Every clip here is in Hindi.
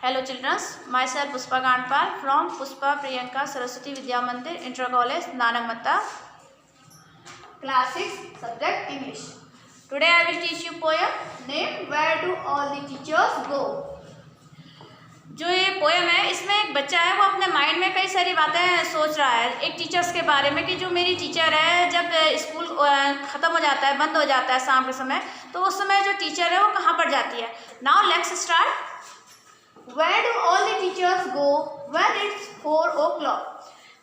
Hello children, myself Puspa Gandpal from Puspa Priyanka Saraswati Vidya Mandir Inter College, Nanagmatta, Class 6, Subject English. Today I will teach you poem named Where Do All the Teachers Go. जो ये पोएम है इसमें एक बच्चा है वो अपने माइंड में कई सारी बातें सोच रहा है एक टीचर्स के बारे में कि जो मेरी टीचर है जब स्कूल ख़त्म हो जाता है बंद हो जाता है शाम के समय तो उस समय जो टीचर है वो कहाँ पर जाती है. Now let's start. Where do all the teachers go when it's 4 o'clock?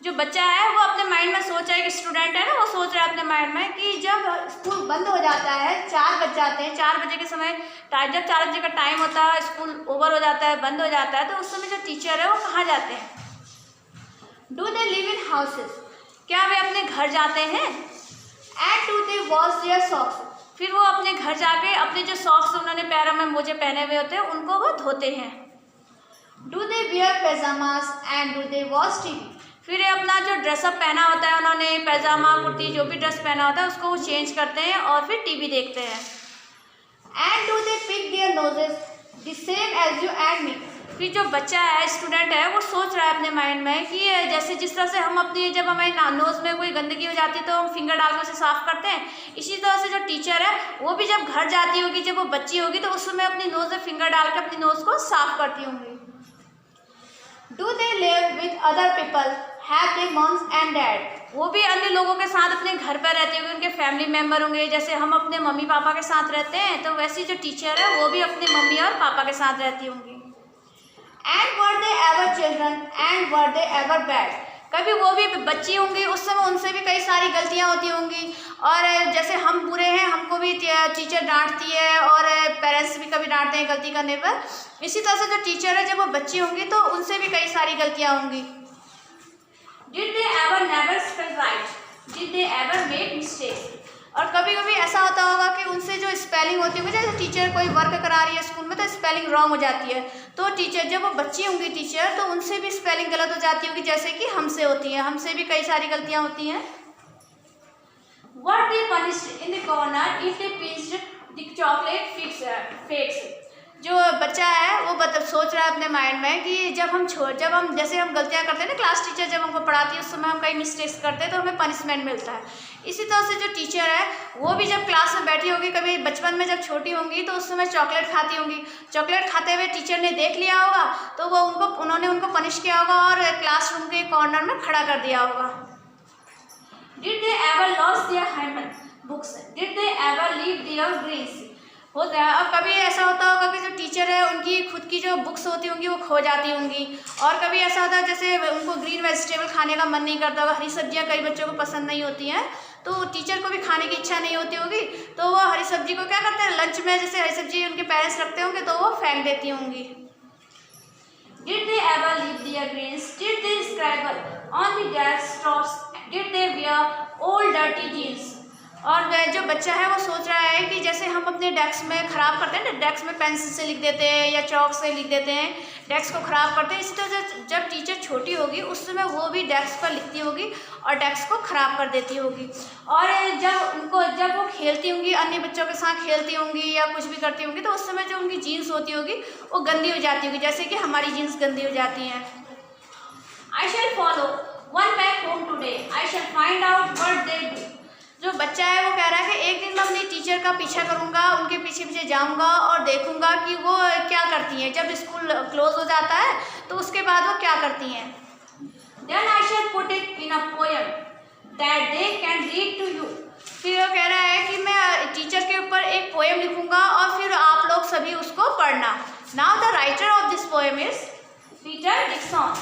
जो बच्चा है वो अपने माइंड में सोच रहा है कि स्टूडेंट है ना वो सोच रहा है अपने माइंड में कि जब स्कूल बंद हो जाता है 4 बज जाते हैं 4 बजे के समय जब 4 बजे का टाइम होता है स्कूल ओवर हो जाता है बंद हो जाता है तो उस समय जो टीचर है वो कहाँ जाते हैं. Do they live in houses? क्या वे अपने घर जाते हैं. And do they wash their socks? फिर वो अपने घर जाके अपने जो सॉक्स उन्होंने पैरों में मोजे पहने हुए होते हैं उनको वो धोते हैं. Do they wear pajamas and do they watch TV? फिर अपना जो ड्रेसअप पहना होता है उन्होंने पैजामा कुर्ती जो भी ड्रेस पहना होता है उसको वो चेंज करते हैं और फिर टीवी देखते हैं. And do they pick their noses the same as you and me? फिर जो बच्चा है स्टूडेंट है वो सोच रहा है अपने माइंड में कि जैसे जिस तरह से हम अपनी जब हमारे नोज़ में कोई गंदगी हो जाती है तो हम फिंगर डाल के उसे साफ़ करते हैं इसी तरह से जो टीचर है वो भी जब घर जाती होगी जब वो बच्ची होगी तो उस समय अपनी नोज़ में फिंगर डाल के अपनी नोज़ को साफ़ करती होंगी. Do they live with other people have they moms and dads? वो भी अन्य लोगों के साथ अपने घर पर रहते होंगे उनके फैमिली मेम्बर होंगे जैसे हम अपने मम्मी पापा के साथ रहते हैं तो वैसी जो टीचर है वो भी अपने मम्मी और पापा के साथ रहती होंगी. And were they ever children and were they ever bad? कभी वो भी बच्ची होंगी उस समय उनसे भी कई सारी गलतियां होती होंगी और जैसे हम बुरे हैं हमको भी टीचर डांटती है और पेरेंट्स भी कभी डांटते हैं गलती करने पर. इसी तरह से जो टीचर है जब वो बच्ची होंगी तो उनसे भी कई सारी गलतियां होंगी. Did they ever never spell right? Did they ever make mistakes? और कभी कभी ऐसा होता होगा कि उनसे जो स्पेलिंग होती होगी जैसे टीचर कोई वर्क करा रही है स्कूल में तो स्पेलिंग रॉन्ग हो जाती है तो टीचर जब वो बच्ची होंगी टीचर तो उनसे भी स्पेलिंग गलत हो जाती होगी जैसे कि हमसे होती है हमसे भी कई सारी गलतियां होती हैं. What they punished in the corner if they pinched the chocolate fakes? जो बच्चा है वो सोच रहा है अपने माइंड में कि जब हम जैसे हम गलतियां करते हैं ना क्लास टीचर जब हमको पढ़ाती है उस समय हम कई मिस्टेक्स करते हैं तो हमें पनिशमेंट मिलता है. इसी तरह से जो टीचर है वो भी जब क्लास में बैठी होगी कभी बचपन में जब छोटी होंगी तो उस समय चॉकलेट खाती होंगी चॉकलेट खाते हुए टीचर ने देख लिया होगा तो वो उन्होंने उनको पनिश किया होगा और क्लासरूम के कॉर्नर में खड़ा कर दिया होगा. Did they ever lose their handbooks? Did they ever leave their greens? होता है. और कभी ऐसा होता होगा कि जो टीचर है उनकी खुद की जो बुक्स होती होंगी वो खो जाती होंगी और कभी ऐसा होता है जैसे उनको ग्रीन वेजिटेबल खाने का मन नहीं करता होगा हरी सब्जियां कई बच्चों को पसंद नहीं होती हैं तो टीचर को भी खाने की इच्छा नहीं होती होगी तो वो हरी सब्जी को क्या करते हैं लंच में जैसे हरी सब्जी उनके पेरेंट्स रखते होंगे तो वो फेंक देती होंगी. Did they ever leave their greens? Did they scribble on the desktops? Did they wear old dirty jeans? और जो बच्चा है वो सोच रहा है कि जैसे हम अपने डेस्क में ख़राब करते हैं ना डेस्क में पेंसिल से लिख देते हैं या चौक से लिख देते हैं डेस्क को ख़राब करते हैं इसी तरह जब टीचर छोटी होगी उस समय वो भी डेस्क पर लिखती होगी और डेस्क को ख़राब कर देती होगी. और जब वो खेलती होंगी अन्य बच्चों के साथ खेलती होंगी या कुछ भी करती होंगी तो उस समय जो उनकी जीन्स होती होगी वो गंदी हो जाती होगी जैसे कि हमारी जीन्स गंदी हो जाती हैं. I shall follow one back home today I shall find out what they do? जो बच्चा है वो कह रहा है कि एक दिन मैं अपनी टीचर का पीछा करूंगा उनके पीछे पीछे जाऊंगा और देखूंगा कि वो क्या करती हैं जब स्कूल क्लोज हो जाता है तो उसके बाद वो क्या करती हैं. Then I shall put it in a poem that they can read to you? फिर वो कह रहा है कि मैं टीचर के ऊपर एक पोएम लिखूंगा और फिर आप लोग सभी उसको पढ़ना. Now the writer of this poem is Peter Dixon.